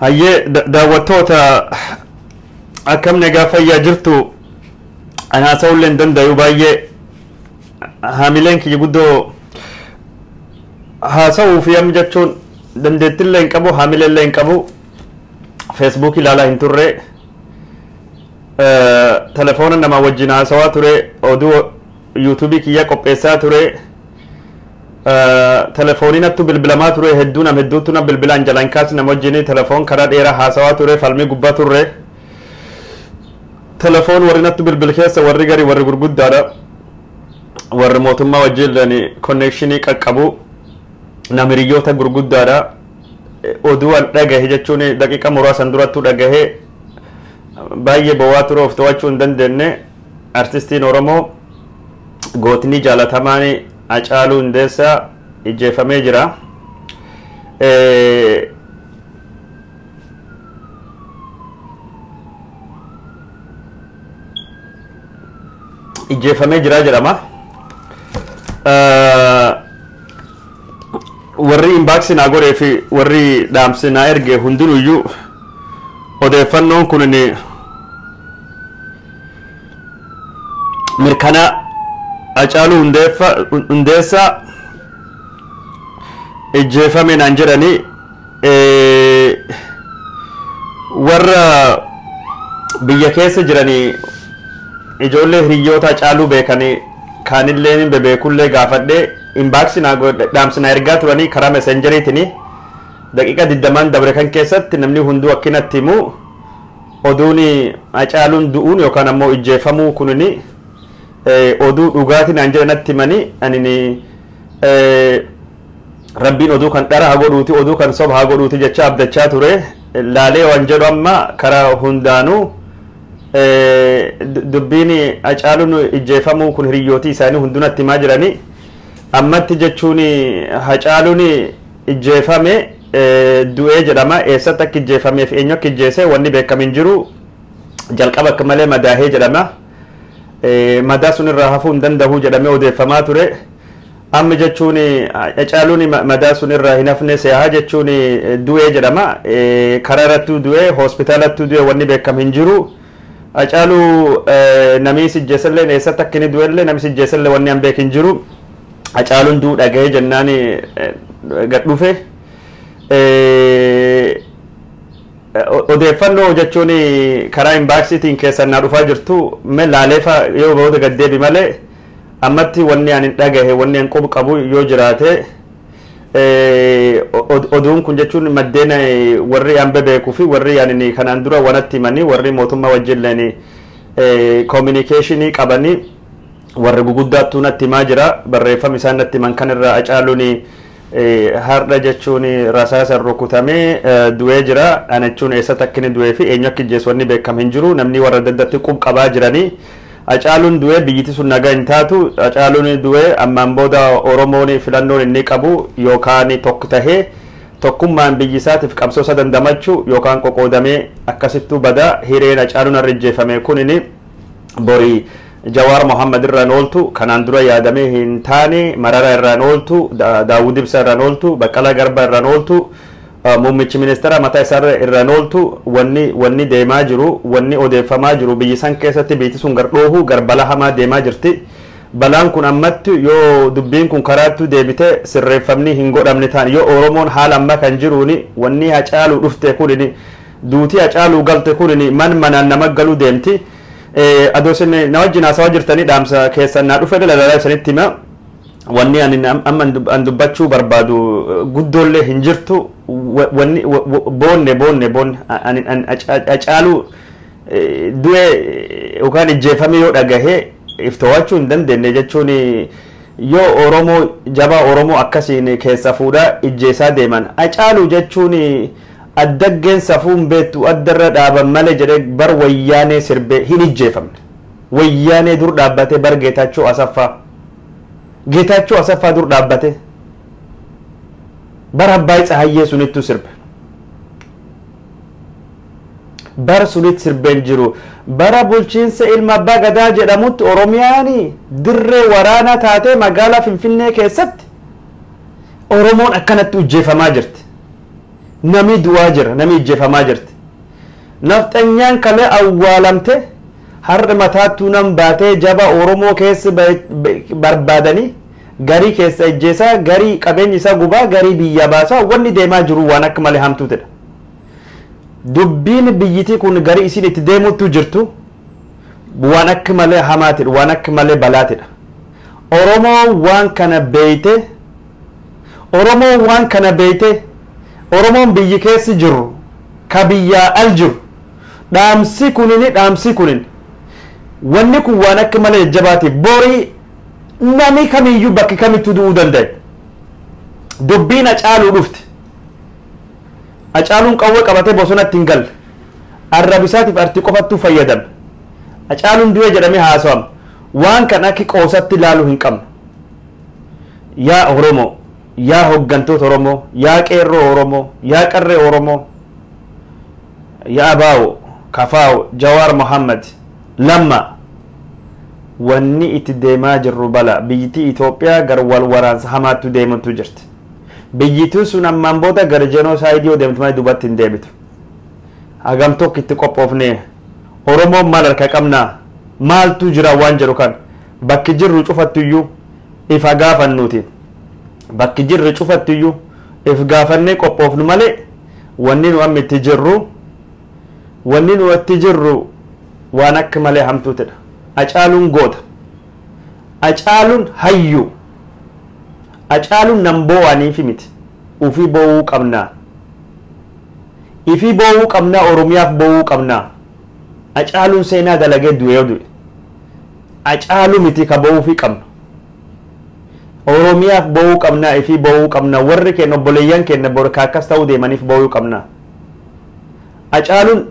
هاي داوتوتا أكم نجافة يجرتو أنا أقول لندن دايوباي هاملين كي يقولوا هاسو في يوم جاتون دندت اللي إنكبو هامل اللي إنكبو فيسبوك لا إنتوري تلفون نما وجنا سوا توري أودو يوتيوب كي يكوب إسا توري تلفوني نتو بالبلما توري هدونا مدوتنا بالبلان جلان كاس نموجيني تلفون كراد إيرا هاسوا توري فالمي قبا توري تلفون ورنتو بالبلكيس ورغاري ورغرغود دارا ورموتما وجيل يعني كونكشني كقبو نامريوتا غرغود دارا oduu dhagahe jechuun daqiiqa muraasan durattuu dhagahe baay'ee bowwaaturu of to'achuu hin dandeenye artistiin Oromoo gootni jaalatamaan Hacaalu Hundeessaa ijjeefamee jira. Ijjeefamee jira jedhama. warri inbox na gore fi warri damsi na erge hundunuyyuu odeeffannoon kun ni mirkana Hacaalu Hundeessaa ijjeefame naan jedhani warra biyya keessa jirani ijoollee hiriyoota Hacaaluu beekanii kaanillee bebeekullee gaafadhe inbox na damsina ergaa turanii karaa messengeritini daqiiqa 20 dabre kan keessatti namni hunduu akkinatti himu oduuni Hacaaluun du'uun yookaan ammoo ijjeefamuu kunni oduu dhugaatiin naan jedhanatti himanii anini rabbiin oduu kan dhara hagodhuuti oduu kan soba hagodhuuti jecha abdachaa ture laalee waan jedhu amma karaa hundaanuu dubbiin Hacaaluun ijjeefamuu kun hiriyooti isaanii hundunatti himaa jiranii ammatti jechuun Hacaaluun ijjeefame du'ee jedhama eessatti akka ijjeefameef eenyu akka ijjeese wanni beekamin jiru jalqaba akka malee madaahee jedhama madaa sun irraa hafuu hin danda'u jedhamee odeeffamaa ture amma jechuun Hacaaluun madaa sun irraa hin hafne seehaa jechuun du'ee jedhama karaa irratti du'ee hospitaalatti du'ee wanni beekamin jiru Hacaaluu namni ijjeesellee eessatti akka inni du'ellee namni ijjeesellee wanni hin beekin jiru Hacaaluun du'uu dhaga'ee jennaan gad dhufe odeeffannoo jechuun karaa inboxiitiin keessan naa dhufaa jirtu mee laaleefa yoo booda gad deebi malee ammatti wanni ani dhagahe wanni an qubu qabu yoo jiraate oduun kun jechuun maddeen warri an bebeekuu fi warri ani kanaan dura wanatti himanii warri mootummaa wajjin communicationii qabanii warri guguddaattuu natti himaa jira barreeffama isaan natti himan kanirraa Hacaaluun har'a jechuun rasaasan rukutamee du'ee jira anachuun eessatti akka inni du'ee fi eenyu akka ijjeessu wanni beekame hin jiru namni warra daddatti qub qabaa jiranii Hacaaluun du'ee biyyiti sun nagaa hin taatu Hacaaluun du'ee ammaan booda Oromoon filannoon inni qabu yookaan tokko tahee tokkummaan biyyi isaatiif qabsoosa dandamachuu yookaan qoqoodamee akkasittuu badaa hireen Hacaaluun irra ijjeefame kunini borii Jawaar Muhammad irraan ooltu kanaan dura yaadamee hin taane Marara irraan ooltu Daawud Ibsaa irraan ooltu Baqqalaa Garbaa irraan ooltu muummichi ministeera mataa isaa irra nooltu wanni deemaa jiru wanni odeeffamaa jiru biyyi san keessatti biitti sun gardhoohu garbala hamaa deemaa jirti. Balaan kun ammatti yoo dubbiin kun karaattu deebite sirreeffamni hin godhamne ta'an yoo Oromoon haala amma kan jiruuni wanni Hacaaluu dhufte kunini duutii Hacaaluu galte kunini manaan nama galuu deemti. Adoosin na wajjin haasawaa jirtanii dhaamsa keessan naa dhufe dalalaa isanitti hima. Wanni ani amma dubbachuu barbaadu guddoollee hin jirtu wanni boonne Hacaaluu du'e yookaan ijjeefame yoo dhagahee iftowachuu hin dandeenye jechuun yoo Oromoo jabaa Oromoo akkasiin keessa fuudhaa ijjeesaa deeman Hacaaluu jechuun addaggeen safuun beektu addarra dhaaban malee jedhee bar wayyaanee sirbee hin ijjeefamne wayyaanee dur dhaabbate bar Geetaachoo Asaffaa dur dhaabbate bar Abbaay Tsahayyee sunittu sirbe bar sunit sirbeen jiru bara bulchiinsa ilma abbaa gadaa jedhamutti Oromiyaani dirree waraanaa taatee magaalaa Finfinnee keessatti Oromoon akkanatti ijjeefamaa jirti. Nami du'aa jira nami ijjeefamaa jirti. Nafxanyaan kalee awwaalamte har'a mataattuu nam baatee jaba Oromoo keessa barbaadanii garii keessa ijjeesaa garii qabeenyi isaa gubaa garii biyya baasaa wanni deemaa jiru waan akka malee hamtuutedha. Dubbiin biyyittii kun garii isin itti deemuttu jirtu waan akka malee hamaatidha waan akka malee balaatidha. Oromoo waan kana beeyte Oromoon biyyi keessi jiru ka biyyaa al jiru dhaamsi kunin wanni kun waan akka malee jajjabaati borii nami kamiyyuu bakki kamittuu du'uu danda'e. Dubbiin Hacaaluu dhufte Hacaaluun qawwee qabatee bosonatti hin galle arrabisaatiif arti qofattuu fayyadame. Hacaaluun du'e jedhamee haasawama waan kan akka qoosatti ilaaluu hin qabnu. Yaa Oromoo yaa hoggantoota Oromoo yaa qeerroo Oromoo yaa qarree Oromoo yaa Abaawo Kafaawo Jawaar Mohammad lamma wanni itti deemaa jirru bala biyyittii Itoophiyaa gar wal waraansa hamaattu deemantu jirti. Biyyittii sun ammaan booda gara jenoosaayidii deemtu malee dubatti hin deebitu. Hagam tokko itti qophoofnee Oromoon maal harka qabnaa maaltu jira waan jedhu kan bakki jirru cufattuyyuu ifa gaafannuutiin bakki jirru cufattuyyuu if gaafannee qophoofnu malee wanni nu amma itti jirru waan akka malee hamtuutedha. Hacaaluun goota Hacaaluun hayyuu Hacaaluun nan boo'aniifi miti ufii boo'uu qabnaa Oromiyaaf boo'uu qabnaa. Hacaaluun seenaa dalagee du'e Hacaaluu miti ka boo'uufii qabna Oromiyaaf boo'uu qabnaa ifii boo'uu qabna warri keenya obboleeyyan keenya borkaa akkas ta'uu deemaniif boo'uu qabna. Hacaaluun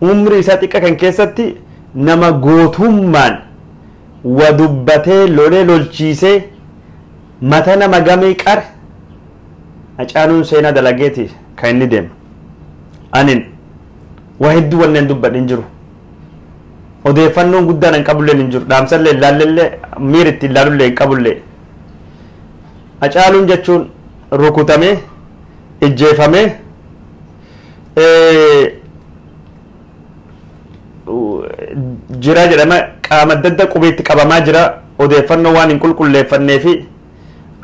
umrii isaa xiqqa kan keessatti nama gootummaan wa dubbatee lolee lolchiisee mata nama gamee qare Hacaaluun seenaa dalageeti kan inni deema. Anin waa hedduu wanneen dubbadhin jiru odeeffannoon guddaan hin qabulleen hin jiru dhaamsallee ilaallellee miiritti ilaalullee hin qabullee. Hacaaluun jechuun rukutamee ijjeefamee jira jedhama qaama adda addaa qubeetti qabamaa jira odeeffannoo waan hin qulqulleeffannee fi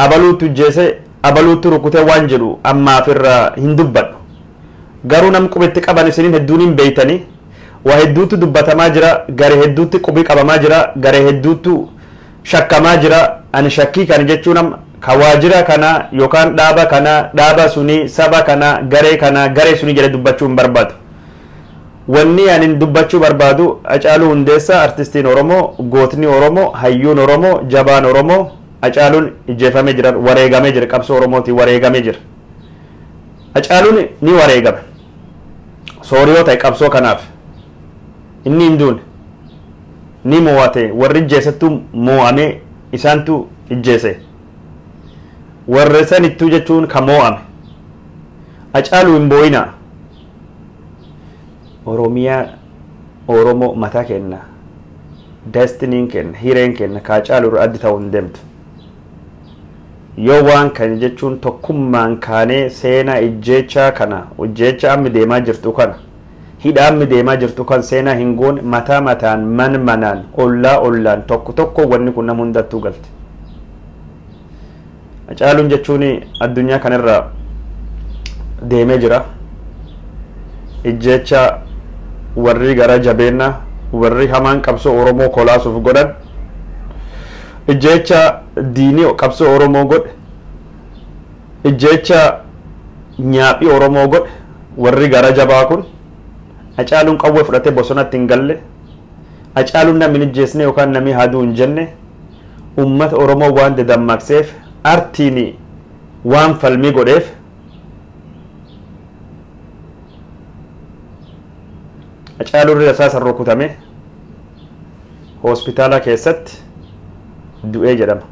abaluutu ijjeese abaluutu rukutee waan jedhu ammaaf irraa hin dubbadhu. Garuu nam qubeetti qaban isiniin hedduun hin beeytanii waa hedduutu dubbatamaa jira garee hedduutti qubii qabamaa jira garee hedduutu shakkamaa jira. Ani shakkii kan jechuun amma ka waajira kana yookaan dhaaba sunii saba kana garee sunii jedhe dubbachuu hin barbaadu. Wanni ani dubbachuu barbaadu Hacaaluu Hundeessaa artistiin Oromoo gootni Oromoo hayyuun Oromoo jabaan Oromoo Hacaaluun ijjeefamee jira wareegamee jira qabsoo Oromooti wareegamee jira. Hacaaluun ni wareegame sooriyoo ta'e qabsoo kanaaf inni hin duune ni mo'ate warri ijjeesattu mo'amee isaantu ijjeese warri sanittuu jechuun ka mo'ame. Hacaaluu hin boo'inaa Oromiyaa Oromoo mataa kenna destiniin kenna hireen kenna ka Hacaaluu irra addi ta'uu hin deemtu. yoo waan kan jechuun tokkummaan kaanee seenaa ijjeechaa kana ijjeecha amma deemaa jirtu kana hidha amma deemaa jirtu kan seenaa hin goone mataa mataan manaan ollaan tokko wanni kun nama hundattuu galte. Hacaaluun jechuun addunyaa kanarra deemee jira. Ijjeecha warri gara jabeenya warri hamaan qabsoo Oromoo kolaasuuf godhan ijjeecha diinii qabsoo Oromoo godhe ijjeecha nyaaphii Oromoo godhe warri gara jabaa kun Hacaaluun qawwee fudhatee bosonatti hin galle Hacaaluun namni ijjeesne yookaan namni haduu hin jenne ummata Oromoo waan dammaqseef artiin waan falmii godheef Hacaaluun rasaasaan rukutame hospitaala keessatti du'ee jedhama.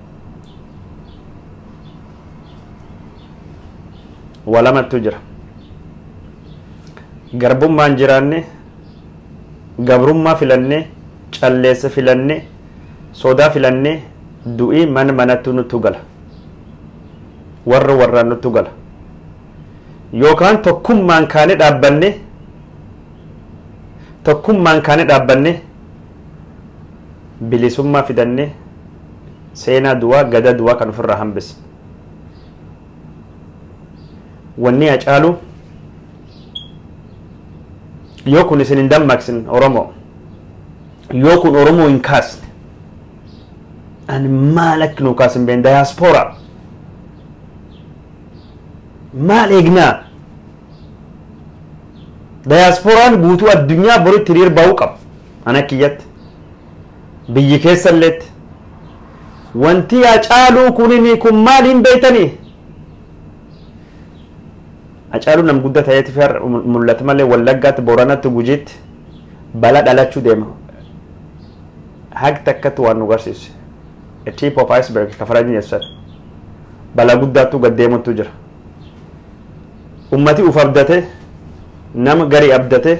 Walamattu jira. Garbummaan jiraanne gabrummaa filanne calleessa filanne sodaa filanne du'ii manattu nutti gala. Warraan nutti gala. Yookaan tokkummaan kaane dhaabbanne bilisummaa fidanne seenaa du'aa gada du'aa kan ofirraa hambise. Wanni Hacaalu yoo kun isin hin dammaqsin Oromoo yoo kun Oromoo hin kaasne ani maal akka nu kaasin been dayaaspooraa maal eegnaa dayaasporaan guutuu addunyaa boritti hiriir ba'uu qaba ana kiyyatti biyyi keessalleetti wanti Hacaaluu kun maal hin beeytanii Hacaaluu nam guddaa ta'eeti fi mul'ata malee Wallaggaatti Booranatti Gujiitti bala dhalachuu deema haqi takkatti waan nu garsiisu a tip of iceberg ka faranjiin jedhan bala guddaattu gad deemutu jira ummati uf abdate nama gari abdate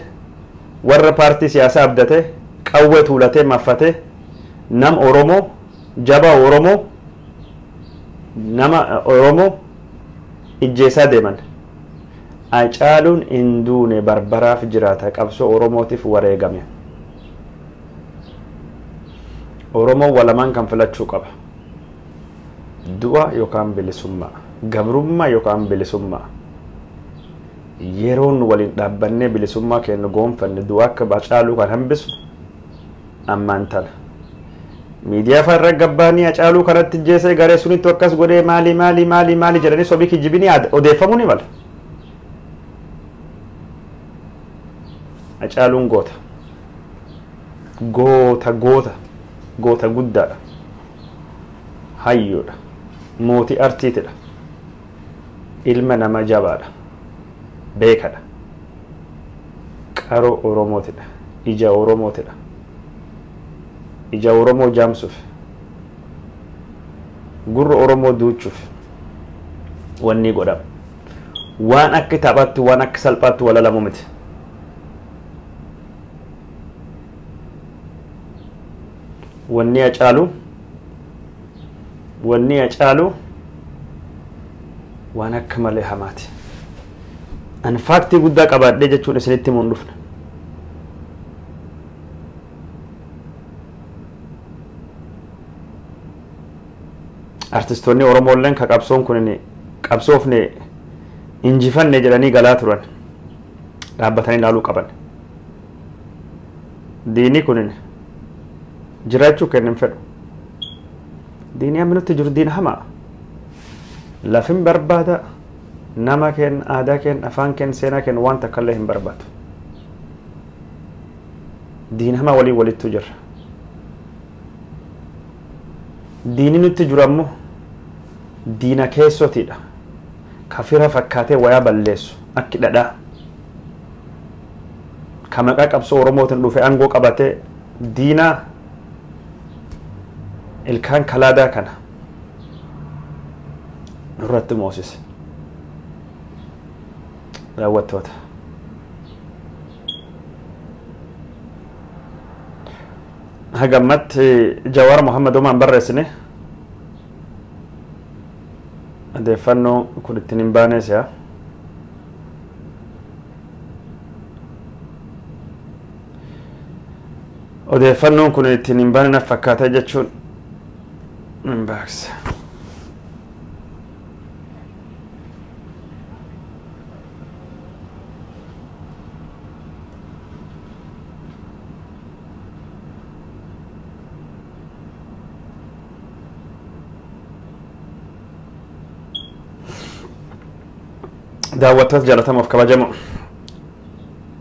warra paartii siyaasaa abdate qawwee tuulatee maffate nam Oromoo jaba Oromoo nama Oromoo ijjeesaa deeman Hacaaluun hin duune barbaraaf jiraata qabsoo Oromootiif wareegame Oromoo walamaan kan filachuu qaba du'a yookaan bilisummaa gabrummaa yookaan bilisummaa yeroon waliin dhaabbannee bilisummaa keenya goonfanne du'a akka Hacaaluu kan hambisu ammaan tana miidiyaa farra gabbaanii Hacaaluu kanatti jeesee garee sunitti akkas godhee maali jedhanii sobii kijibinii odeeffamuu ni mala. Hacaaluun goota guddaadha hayyoodha mootii artiitidha ilma nama jabaadha beekadha qaroo Oromootidha ija Oromoo jaamsuuf gurra Oromoo duuchuuf wanni godhama waan akka taphattu waan akka salphaattu walalamu miti wanni Hacaalu waan akka malee hamaati an faaktii guddaa qabaadhee jechuun isinitti himuun dhufna artistoonni Oromoolleen ka qabsoon kun qabsoofne injifanne jedhanii galaa turan dhaabbatanii ilaaluu qaban diinii kunin jiraachuu kennin fedhu diinii amma nutti jiru diina hamaa lafin barbaada nama keen aadaa keen afaan keen seenaa keen waan takka illee hin barbaadu diina hamaa walittu jira diinii nutti jiru ammoo diina keessotiidha kafira fakkaatee wayaa balleessu akki dhadhaa ka maqaa qabsoo Oromootiin dhufe aangoo qabatee diinaa ilkaan kalaadaa kana nurratti moosise daawwattoota hagammatti Jawaar Muhammad Omaan barreessine odeeffannoo kun ittiin hin baanes yaa odeeffannoon kun ittiin hin baane na fakkaata jechuun hin baaksa. daawwattoota jaalatamuuf kabajamoo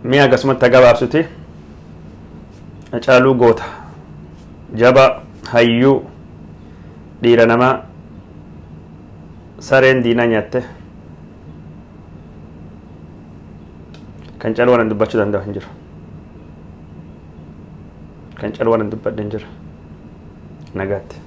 mi'a akkasumatti gabaabsuti Hacaaluu goota jaba hayyuu dhiira namaa sareen diinaa nyaatte kan caalu waan dubbachuu danda'u hin jiru kan caalu waan dubbadhe hin jiru nagaatti